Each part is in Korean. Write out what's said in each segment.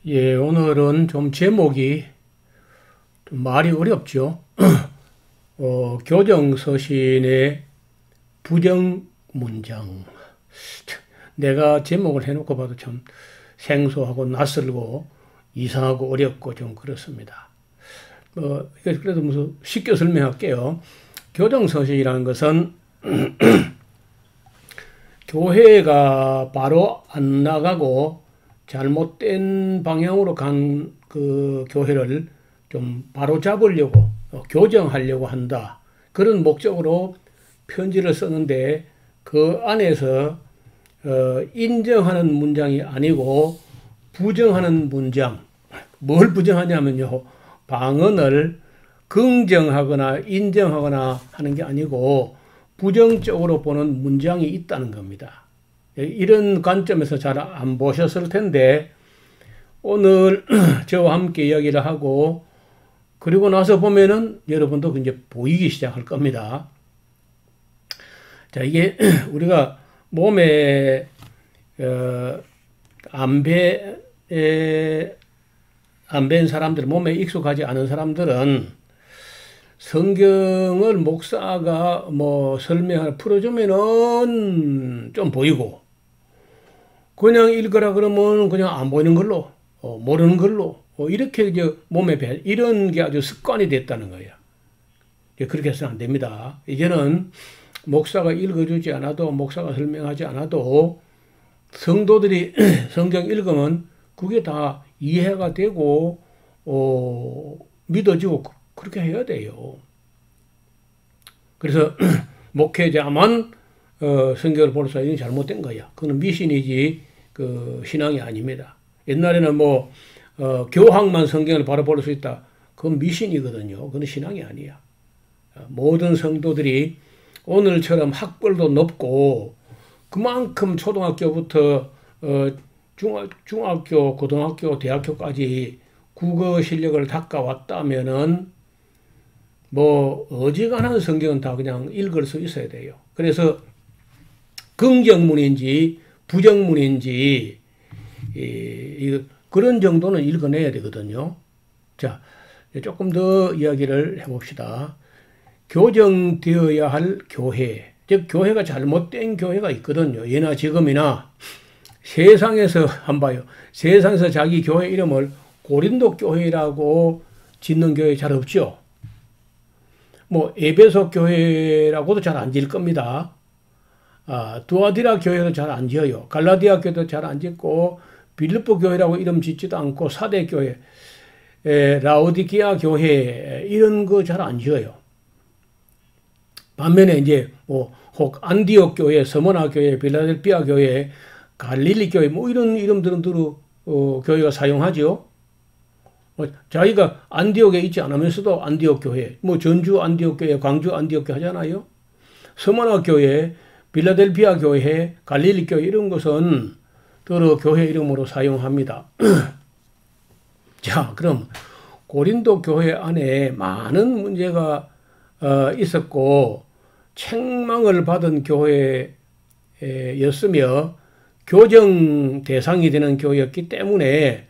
예, 오늘은 좀 제목이 좀 말이 어렵죠. 교정서신의 부정문장. 내가 제목을 해놓고 봐도 참 생소하고 낯설고 이상하고 어렵고 좀 그렇습니다. 그래도 무슨 쉽게 설명할게요. 교정서신이라는 것은 교회가 바로 안 나가고 잘못된 방향으로 간 그 교회를 좀 바로 잡으려고 교정하려고 한다. 그런 목적으로 편지를 쓰는데 그 안에서 인정하는 문장이 아니고 부정하는 문장. 뭘 부정하냐면요. 방언을 긍정하거나 인정하거나 하는 게 아니고 부정적으로 보는 문장이 있다는 겁니다. 이런 관점에서 잘 안 보셨을 텐데 오늘 저와 함께 이야기를 하고 그리고 나서 보면은 여러분도 이제 보이기 시작할 겁니다. 자, 이게 우리가 몸에 안 뵌 사람들, 몸에 익숙하지 않은 사람들은 성경을 목사가 설명을 풀어주면은 좀 보이고 그냥 읽으라 그러면 그냥 안 보이는 걸로 모르는 걸로 이렇게 이제 몸에 배 이런 게 아주 습관이 됐다는 거예요. 그렇게 해서는 안 됩니다. 이제는 목사가 읽어주지 않아도 목사가 설명하지 않아도 성도들이 성경 읽으면 그게 다 이해가 되고 믿어지고 그렇게 해야 돼요. 그래서 목회자만 성경을 볼 수 있는 잘못된 거야. 그건 미신이지 그 신앙이 아닙니다. 옛날에는 교황만 성경을 바로 볼 수 있다. 그건 미신이거든요. 그건 신앙이 아니야. 모든 성도들이 오늘처럼 학벌도 높고 그만큼 초등학교부터 중학교, 고등학교, 대학교까지 국어 실력을 닦아왔다면은 어지간한 성경은 다 그냥 읽을 수 있어야 돼요. 그래서 긍정문인지 부정문인지 그런 정도는 읽어내야 되거든요. 자, 조금 더 이야기를 해봅시다. 교정되어야 할 교회, 즉 교회가 잘못된 교회가 있거든요. 예나 지금이나 세상에서 한번 봐요. 세상에서 자기 교회 이름을 고린도 교회라고 짓는 교회 잘 없죠. 에베소 교회라고도 잘 안 지을 겁니다. 두아디라 교회도 잘 안 지어요. 갈라디아 교회도 잘 안 짓고 빌립보 교회라고 이름 짓지도 않고 사대 교회, 라오디키아 교회 이런 거 잘 안 지어요. 반면에 이제 혹 안디옥 교회, 서머나 교회, 빌라델피아 교회, 갈릴리 교회 이런 이름들은 교회가 사용하죠. 자기가 안디옥에 있지 않으면서도 안디옥 교회, 전주 안디옥 교회, 광주 안디옥 교회 하잖아요. 서머나 교회, 빌라델피아 교회, 갈릴리 교회 이런 것은 여러 교회 이름으로 사용합니다. 자, 그럼 고린도 교회 안에 많은 문제가 있었고 책망을 받은 교회였으며 교정 대상이 되는 교회였기 때문에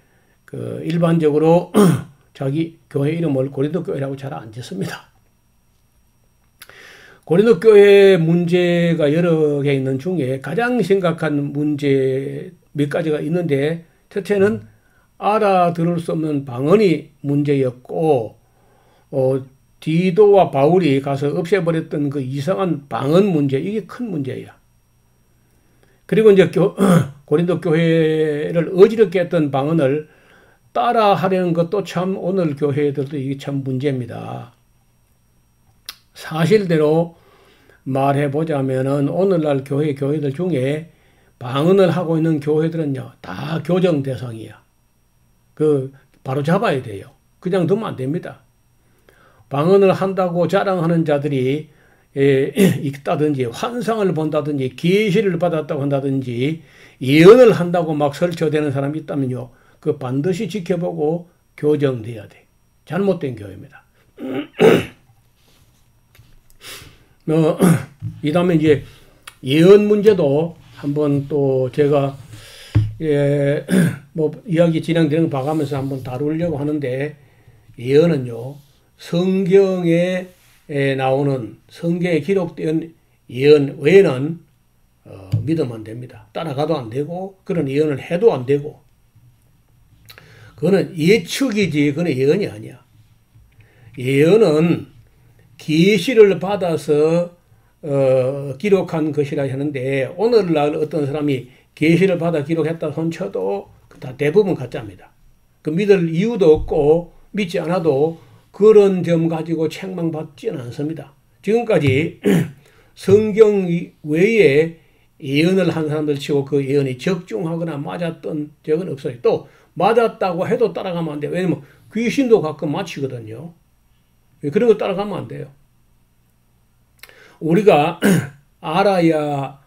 일반적으로 자기 교회 이름을 고린도 교회라고 잘 안 짓습니다. 고린도 교회 문제가 여러 개 있는 중에 가장 심각한 문제 몇 가지가 있는데 첫째는 알아들을 수 없는 방언이 문제였고 디도와 바울이 가서 없애버렸던 그 이상한 방언 문제 이게 큰 문제예요. 그리고 이제 고린도 교회를 어지럽게 했던 방언을 따라 하려는 것도 참 오늘 교회들도 이게 참 문제입니다. 사실대로 말해보자면은 오늘날 교회들 중에 방언을 하고 있는 교회들은요 다 교정 대상이야. 바로 잡아야 돼요. 그냥 두면 안 됩니다. 방언을 한다고 자랑하는 자들이 있다든지 환상을 본다든지 계시를 받았다고 한다든지 예언을 한다고 막 설쳐대는 사람이 있다면요 그 반드시 지켜보고 교정돼야 돼. 잘못된 교회입니다. 이 다음에 이제 예언 문제도 한번 또 제가 예, 뭐 이야기 진행되는 거 봐가면서 한번 다루려고 하는데 예언은요 성경에 나오는 성경에 기록된 예언 외에는 믿으면 안 됩니다. 따라가도 안 되고 그런 예언을 해도 안 되고 그거는 예측이지 그건 예언이 아니야. 예언은 계시를 받아서 기록한 것이라 하는데 오늘날 어떤 사람이 계시를 받아 기록했다 손쳐도 다 대부분 가짜입니다. 그 믿을 이유도 없고 믿지 않아도 그런 점 가지고 책망받지는 않습니다. 지금까지 성경 외에 예언을 한 사람들 치고 그 예언이 적중하거나 맞았던 적은 없어요. 또 맞았다고 해도 따라가면 안 돼요. 왜냐면 귀신도 가끔 맞히거든요. 그런 거 따라가면 안 돼요. 우리가 알아야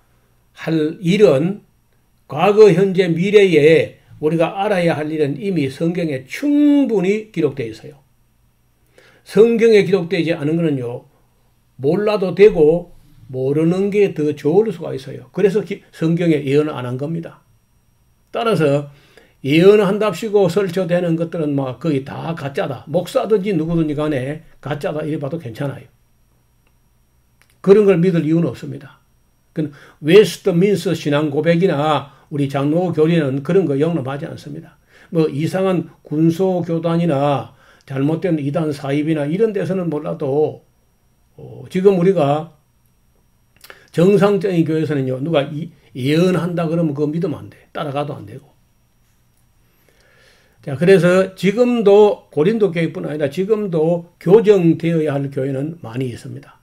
할 일은 과거, 현재, 미래에 우리가 알아야 할 일은 이미 성경에 충분히 기록되어 있어요. 성경에 기록되지 않은 거는요. 몰라도 되고 모르는 게 더 좋을 수가 있어요. 그래서 성경에 예언을 안 한 겁니다. 따라서 예언을 한답시고 설쳐대는 것들은 막 거의 다 가짜다. 목사든지 누구든지 간에 가짜다 이래 봐도 괜찮아요. 그런 걸 믿을 이유는 없습니다. 웨스트민스터 신앙 고백이나 우리 장로 교리는 그런 거 영접하지 않습니다. 뭐 이상한 군소 교단이나 잘못된 이단 사입이나 이런 데서는 몰라도 지금 우리가 정상적인 교회에서는요 누가 예언한다 그러면 그거 믿으면 안 돼. 따라가도 안 되고. 자, 그래서 지금도 고린도 교회뿐 아니라 지금도 교정되어야 할 교회는 많이 있습니다.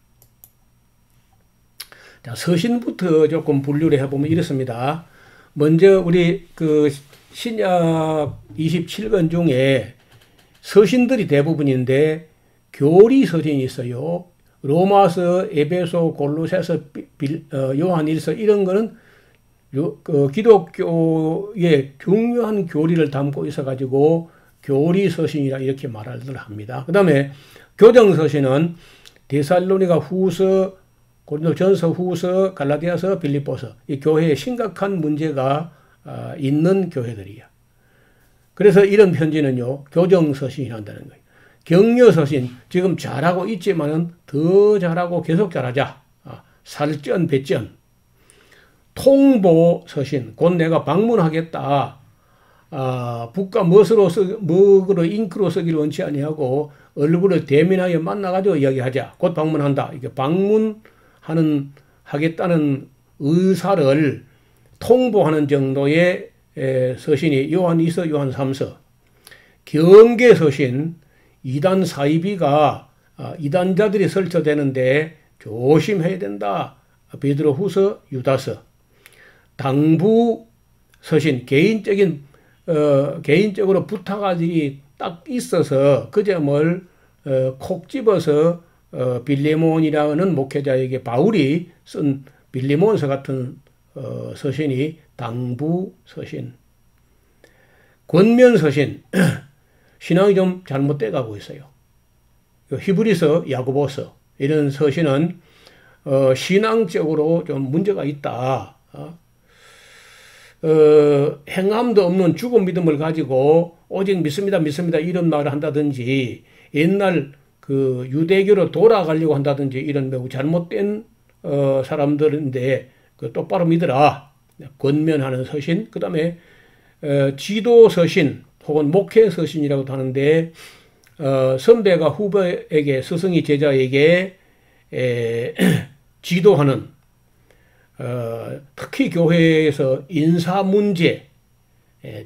자, 서신부터 조금 분류를 해보면 이렇습니다. 먼저 우리 그 신약 27권 중에 서신들이 대부분인데 교리 서신이 있어요. 로마서, 에베소, 골로새서, 요한일서 이런 거는 기독교의 중요한 교리를 담고 있어가지고 교리 서신이라 이렇게 말을 합니다. 그 다음에 교정 서신은 데살로니가 후서, 고린도전서, 후서, 갈라디아서, 빌립보서 이 교회에 심각한 문제가 있는 교회들이야. 그래서 이런 편지는요 교정 서신이 한다는 거예요. 격려 서신 지금 잘하고 있지만은 더 잘하고 계속 잘하자. 살전 배전. 통보 서신 곧 내가 방문하겠다. 북과 먹으로 잉크로 쓰기를 원치 아니하고 얼굴을 대면하여 만나가지고 이야기하자. 곧 방문한다. 이게 하겠다는 의사를 통보하는 정도의 서신이 요한 2서, 요한 3서. 경계 서신 이단 사이비가 이단자들이 설쳐대는데 조심해야 된다. 베드로 후서, 유다서. 당부 서신 개인적으로 부탁할 일이 딱 있어서 그 점을 콕 집어서 빌레몬이라는 목회자에게 바울이 쓴 빌레몬서 같은 서신이 당부 서신. 권면 서신 신앙이 좀 잘못돼 가고 있어요. 히브리서, 야고보서 이런 서신은 신앙적으로 좀 문제가 있다. 행함도 없는 죽은 믿음을 가지고 오직 믿습니다 이런 말을 한다든지 옛날 그 유대교로 돌아가려고 한다든지 이런 매우 잘못된 사람들인데 그 똑바로 믿으라. 권면하는 서신. 그 다음에 지도 서신 혹은 목회 서신이라고도 하는데 선배가 후배에게 스승이 제자에게 지도하는 특히 교회에서 인사 문제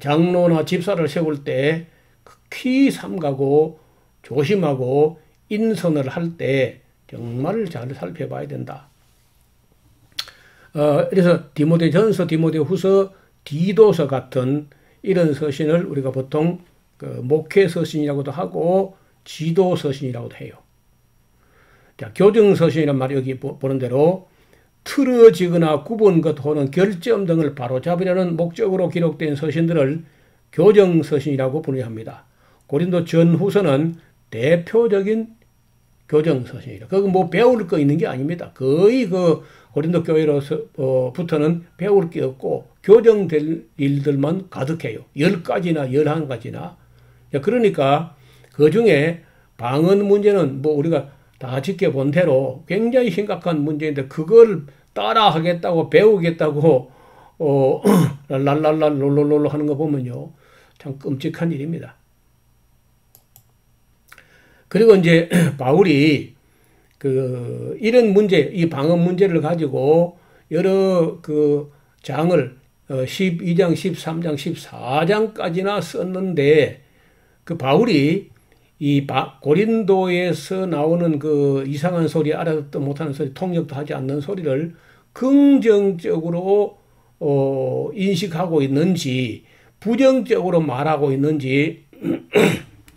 장로나 집사를 세울 때 극히 삼가고 조심하고 인선을 할 때 정말 잘 살펴봐야 된다. 그래서 디모데전서, 디모데후서, 디도서 같은 이런 서신을 우리가 보통 그 목회 서신이라고도 하고 지도 서신이라고도 해요. 자, 교정 서신이란 말이 여기 보는 대로 틀어지거나 굽은 것 혹은 결점 등을 바로잡으려는 목적으로 기록된 서신들을 교정 서신이라고 분류합니다. 고린도 전후서는 대표적인 교정 서신이라. 그거 뭐 배울 거 있는 게 아닙니다. 거의 그 고린도 교회로부터는 배울 게 없고 교정될 일들만 가득해요. 10가지나 11가지나. 그러니까 그 중에 방언 문제는 뭐 우리가 다 지켜본 대로 굉장히 심각한 문제인데 그걸 따라 하겠다고 배우겠다고 랄랄랄라 롤롤롤 하는 거 보면요. 참 끔찍한 일입니다. 그리고 이제 바울이 그 이런 문제, 이 방언 문제를 가지고 여러 그 장을 12장, 13장, 14장까지나 썼는데 그 바울이 이 고린도에서 나오는 그 이상한 소리, 알아듣도 못하는 소리, 통역도 하지 않는 소리를 긍정적으로 인식하고 있는지 부정적으로 말하고 있는지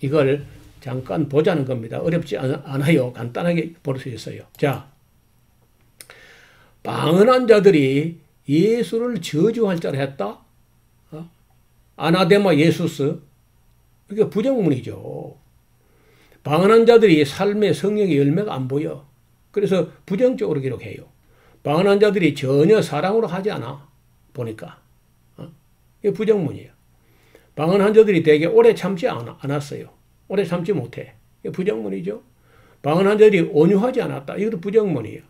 이걸 잠깐 보자는 겁니다. 어렵지 않아요. 간단하게 볼 수 있어요. 자, 방언한 자들이 예수를 저주할 자를 했다? 아나데마 예수스? 이게 부정문이죠. 방언한 자들이 삶의 성령의 열매가 안 보여. 그래서 부정적으로 기록해요. 방언한 자들이 전혀 사랑으로 하지 않아. 보니까. 이게 부정문이에요. 방언한 자들이 되게 오래 참지 않았어요. 오래 참지 못해. 이게 부정문이죠. 방언한 자들이 온유하지 않았다. 이것도 부정문이에요.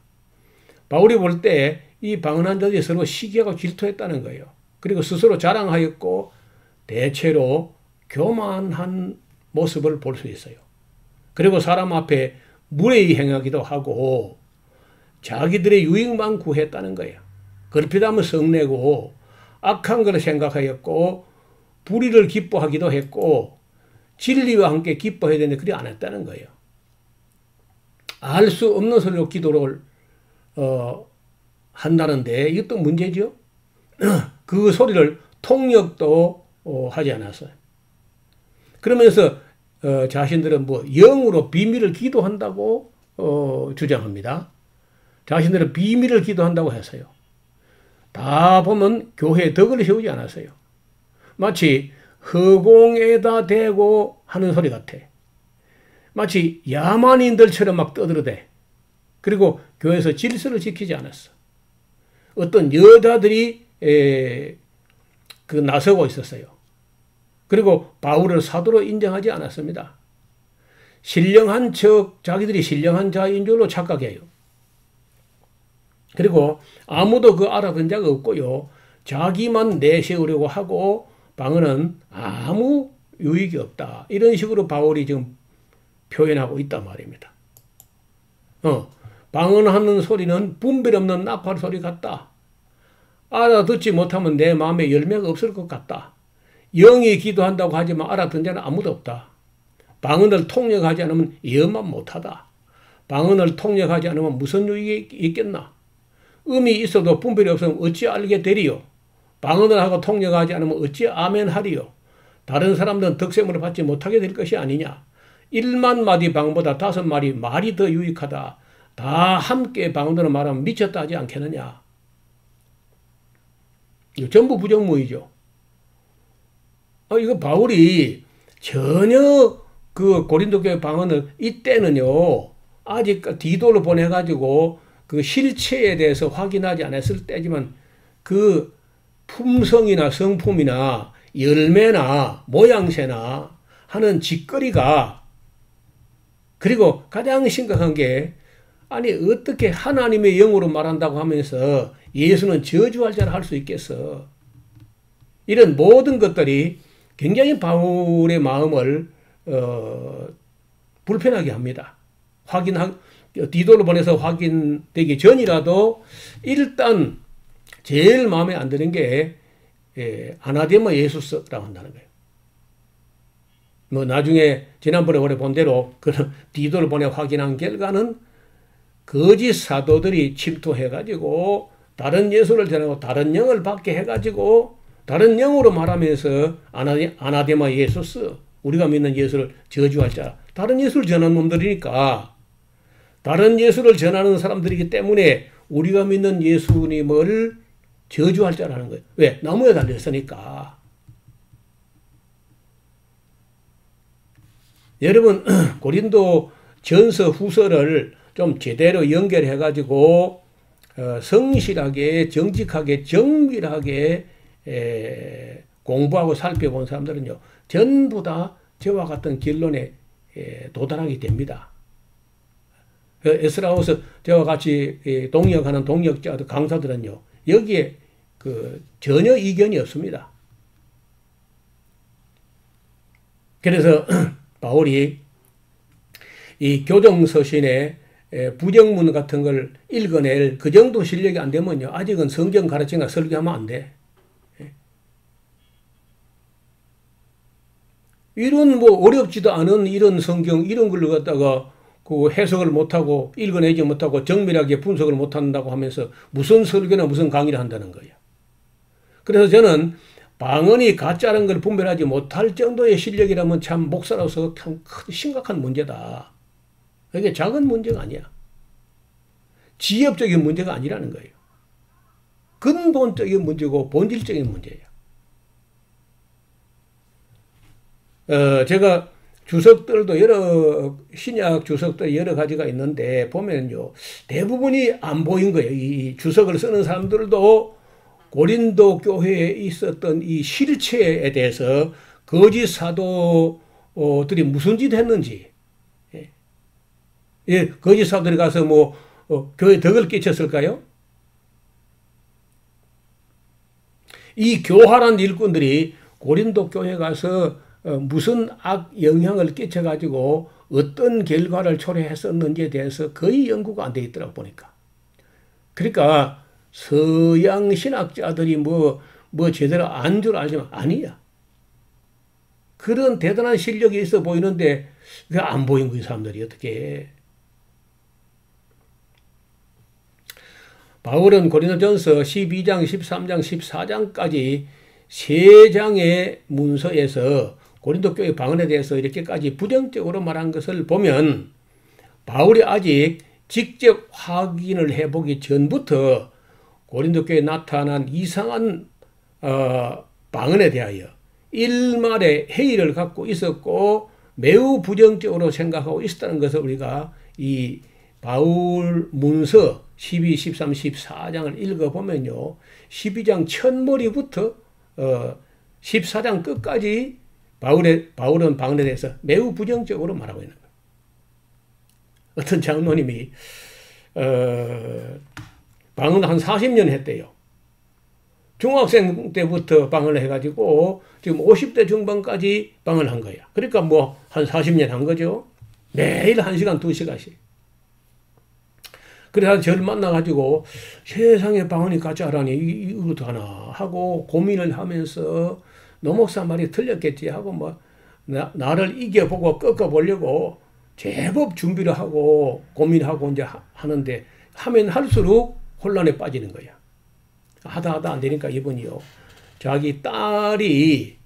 바울이 볼 때 이 방언한 자들이 서로 시기하고 질투했다는 거예요. 그리고 스스로 자랑하였고 대체로 교만한 모습을 볼 수 있어요. 그리고 사람 앞에 무례히 행하기도 하고 자기들의 유익만 구했다는 거예요. 그렇게하면 성내고 악한 것을 생각하였고 불의를 기뻐하기도 했고 진리와 함께 기뻐해야 되는데 그리 안 했다는 거예요. 알 수 없는 소리로 기도를 한다는데 이것도 문제죠. 그 소리를 통역도 하지 않았어요. 그러면서 자신들은 뭐 영으로 비밀을 기도한다고 주장합니다. 자신들은 비밀을 기도한다고 했어요. 다 보면 교회에 덕을 세우지 않았어요. 마치 허공에다 대고 하는 소리 같아. 마치 야만인들처럼 막 떠들어대. 그리고 교회에서 질서를 지키지 않았어. 어떤 여자들이 나서고 있었어요. 그리고 바울을 사도로 인정하지 않았습니다. 신령한 척 자기들이 신령한 자인 줄로 착각해요. 그리고 아무도 그 알아듣는 자가 없고요. 자기만 내세우려고 하고 방언은 아무 유익이 없다. 이런 식으로 바울이 지금 표현하고 있단 말입니다. 방언하는 소리는 분별 없는 나팔 소리 같다. 알아듣지 못하면 내 마음에 열매가 없을 것 같다. 영이 기도한다고 하지만 알아듣는 자는 아무도 없다. 방언을 통역하지 않으면 예언만 못하다. 방언을 통역하지 않으면 무슨 유익이 있겠나? 음이 있어도 분별이 없으면 어찌 알게 되리요? 방언을 하고 통역하지 않으면 어찌 아멘하리요? 다른 사람들은 덕셈을 받지 못하게 될 것이 아니냐? 1만 마디 방언보다 5마디 말이 더 유익하다. 다 함께 방언으로 말하면 미쳤다 하지 않겠느냐? 이거 전부 부정무이죠. 이거 바울이 전혀 그 고린도 교회 방언을 이때는요, 아직 디도를 보내가지고 그 실체에 대해서 확인하지 않았을 때지만 그 품성이나 성품이나 열매나 모양새나 하는 짓거리가 그리고 가장 심각한 게 아니 어떻게 하나님의 영으로 말한다고 하면서 예수는 저주할 자를 할 수 있겠어. 이런 모든 것들이 굉장히 바울의 마음을 불편하게 합니다. 디도를 보내서 확인되기 전이라도 일단 제일 마음에 안 드는 게 아나데마 예수스라고 한다는 거예요. 뭐 나중에 지난번에 우리 본 대로 그런 디도를 보내 확인한 결과는 거짓 사도들이 침투해가지고 다른 예수를 전하고 다른 영을 받게 해가지고 다른 영으로 말하면서 아나데마 예수스, 우리가 믿는 예수를 저주할 자, 다른 예수를 전하는 놈들이니까 다른 예수를 전하는 사람들이기 때문에 우리가 믿는 예수님을 저주할 자라는 거예요. 왜? 나무에 달렸으니까. 여러분 고린도 전서 후서를 좀 제대로 연결해 가지고 성실하게 정직하게 정밀하게 공부하고 살펴본 사람들은요 전부 다 저와 같은 결론에 도달하게 됩니다. 에스라우스 저와 같이 동역하는 동역자들 강사들은요 여기에 전혀 이견이 없습니다. 그래서 바울이 이 교정서신의 부정문 같은 걸 읽어낼 그 정도 실력이 안 되면요 아직은 성경 가르치거나 설교하면 안 돼. 이런 뭐 어렵지도 않은 이런 성경 이런 걸 갖다가 그 해석을 못하고 읽어내지 못하고 정밀하게 분석을 못한다고 하면서 무슨 설교나 무슨 강의를 한다는 거야. 그래서 저는 방언이 가짜라는 걸 분별하지 못할 정도의 실력이라면 참 목사로서 참 심각한 문제다. 이게 작은 문제가 아니야. 지엽적인 문제가 아니라는 거예요. 근본적인 문제고 본질적인 문제예요. 제가 주석들도 신약 주석들 여러 가지가 있는데 보면요. 대부분이 안 보인 거예요. 이 주석을 쓰는 사람들도 고린도 교회에 있었던 이 실체에 대해서 거짓 사도들이 무슨 짓 했는지, 거짓 사도들이 가서 뭐, 교회에 덕을 끼쳤을까요? 이 교활한 일꾼들이 고린도 교회에 가서 무슨 악 영향을 끼쳐가지고 어떤 결과를 초래했었는지에 대해서 거의 연구가 안 돼 있더라고 보니까. 그러니까 서양 신학자들이 뭐 제대로 안 줄 알지만 아니야. 그런 대단한 실력이 있어 보이는데 그게 안 보인 거예요, 사람들이 어떻게. 바울은 고린도전서 12장, 13장, 14장까지 3장의 문서에서 고린도 교회 방언에 대해서 이렇게까지 부정적으로 말한 것을 보면 바울이 아직 직접 확인을 해보기 전부터 고린도 교회에 나타난 이상한 방언에 대하여 일말의 회의를 갖고 있었고 매우 부정적으로 생각하고 있었다는 것을 우리가 이 바울 문서 12, 13, 14장을 읽어보면요. 12장 첫머리부터 14장 끝까지 바울은 방언에 대해서 매우 부정적으로 말하고 있는 거예요. 어떤 장로님이 방언 한 40년 했대요. 중학생 때부터 방언을 해가지고 지금 50대 중반까지 방언을 한 거야. 그러니까 뭐 한 40년 한 거죠. 매일 1시간, 2시간씩. 그래서 저를 만나가지고 세상에 방언이 가짜라니 이거 어떡하나 하고 고민을 하면서 노목사 말이 틀렸겠지 하고 뭐 나를 이겨보고 꺾어보려고 제법 준비를 하고 고민하고 이제 하는데 하면 할수록 혼란에 빠지는 거야. 하다 안 되니까 이번이요. 자기 딸이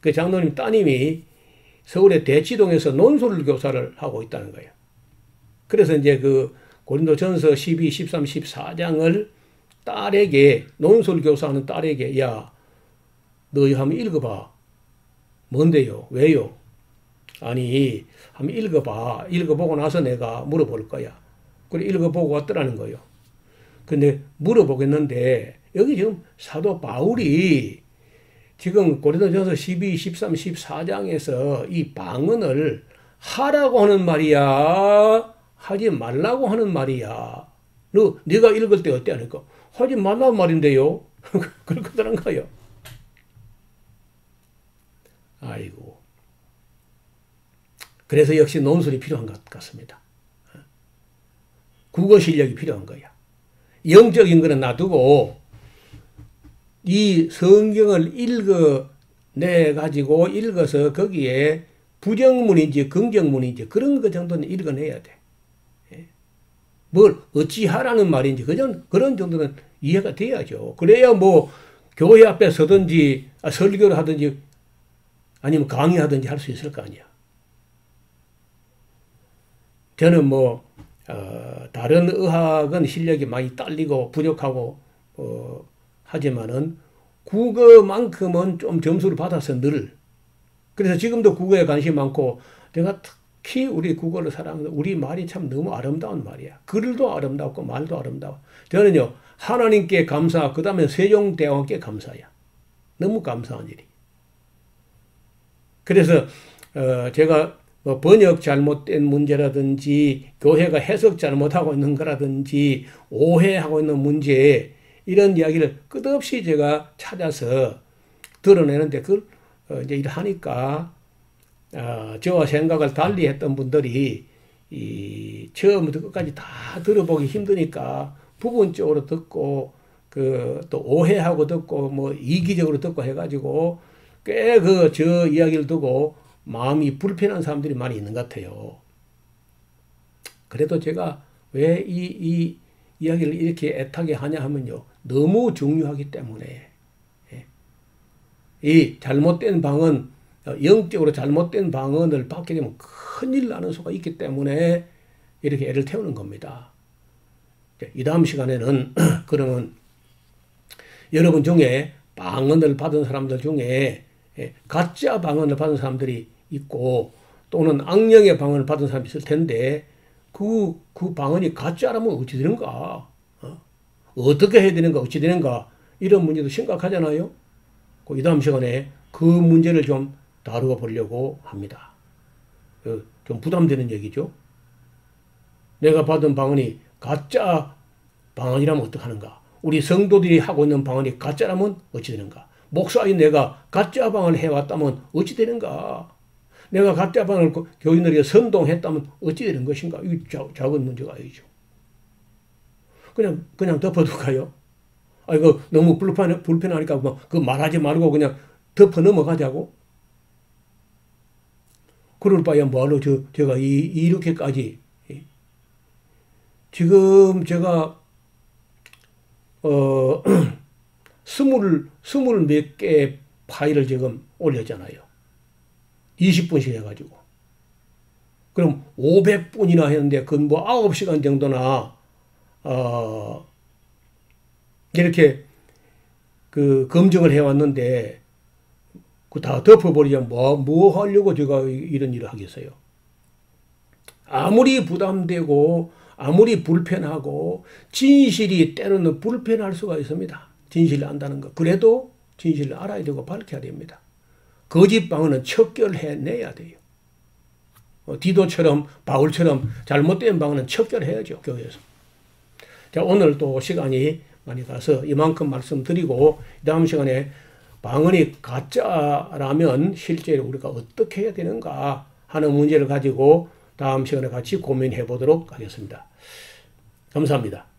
그 장로님 따님이 서울의 대치동에서 논술 교사를 하고 있다는 거예요. 그래서 이제 그 고린도전서 12, 13, 14장을 딸에게 논술 교사하는 딸에게 야, 너 이거 한번 읽어봐. 뭔데요? 왜요? 아니 한번 읽어봐. 읽어보고 나서 내가 물어볼 거야. 그래 읽어보고 왔더라는 거예요. 근데 물어보겠는데 여기 지금 사도 바울이 지금 고린도전서 12, 13, 14장에서 이 방언을 하라고 하는 말이야? 하지 말라고 하는 말이야? 네가 읽을 때 어때? 하니까 하지 말라는 말인데요? 그렇거든 거예요. 아이고. 그래서 역시 논술이 필요한 것 같습니다. 국어 실력이 필요한 거야. 영적인 거는 놔두고 이 성경을 읽어내가지고 읽어서 거기에 부정문인지 긍정문인지 그런 것 정도는 읽어내야 돼. 뭘 어찌하라는 말인지 그런 정도는 이해가 돼야죠. 그래야 뭐 교회 앞에 서든지 설교를 하든지 아니면 강의하든지 할 수 있을 거 아니야. 저는 뭐 다른 의학은 실력이 많이 딸리고 부족하고 하지만은 국어만큼은 좀 점수를 받아서 늘. 그래서 지금도 국어에 관심이 많고 내가 특히 우리 국어를 사랑하는 우리 말이 참 너무 아름다운 말이야. 글도 아름답고 말도 아름다워. 저는요 하나님께 감사, 그 다음에 세종대왕께 감사야. 너무 감사한 일이. 그래서 제가 뭐 번역 잘못된 문제라든지 교회가 해석 잘못하고 있는 거라든지 오해하고 있는 문제, 이런 이야기를 끝없이 제가 찾아서 드러내는데 그걸 이제 일하니까 저와 생각을 달리 했던 분들이 처음부터 끝까지 다 들어보기 힘드니까 부분적으로 듣고 또 오해하고 듣고 뭐 이기적으로 듣고 해가지고 꽤 저 이야기를 두고 마음이 불편한 사람들이 많이 있는 것 같아요. 그래도 제가 왜 이 이야기를 이렇게 애타게 하냐 하면요, 너무 중요하기 때문에. 이 잘못된 방언, 영적으로 잘못된 방언을 받게 되면 큰일 나는 수가 있기 때문에 이렇게 애를 태우는 겁니다. 이 다음 시간에는 그러면 여러분 중에 방언을 받은 사람들 중에 가짜 방언을 받은 사람들이 있고 또는 악령의 방언을 받은 사람이 있을 텐데 그 방언이 가짜라면 어찌 되는가? 어떻게 해야 되는가? 어찌 되는가? 이런 문제도 심각하잖아요. 이 다음 시간에 그 문제를 좀 다루어 보려고 합니다. 좀 부담되는 얘기죠. 내가 받은 방언이 가짜 방언이라면 어떡하는가? 우리 성도들이 하고 있는 방언이 가짜라면 어찌 되는가? 목사인 내가 가짜 방언을 해왔다면 어찌 되는가? 내가 가짜 방언을 교인들에게 선동했다면 어찌 되는 것인가? 이 작은 문제가 아니죠. 그냥 덮어둘까요? 이거 너무 불편하니까 뭐 그 말하지 말고 그냥 덮어 넘어가자고? 그럴 바에야 뭐하러 제가 이렇게까지. 지금 제가 스물 몇 개의 파일을 지금 올렸잖아요. 20분씩 해가지고. 그럼 500분이나 했는데 그건 뭐 9시간 정도나 이렇게 검증을 해왔는데 그 다 덮어버리면 뭐 하려고 제가 이런 일을 하겠어요. 아무리 부담되고 아무리 불편하고 진실이 때로는 불편할 수가 있습니다. 진실을 안다는 거. 그래도 진실을 알아야 되고 밝혀야 됩니다. 거짓 방언은 척결해내야 돼요. 디도처럼 바울처럼 잘못된 방언은 척결해야죠. 교회에서. 자, 오늘 또 시간이 많이 가서 이만큼 말씀드리고 다음 시간에 방언이 가짜라면 실제로 우리가 어떻게 해야 되는가 하는 문제를 가지고 다음 시간에 같이 고민해 보도록 하겠습니다. 감사합니다.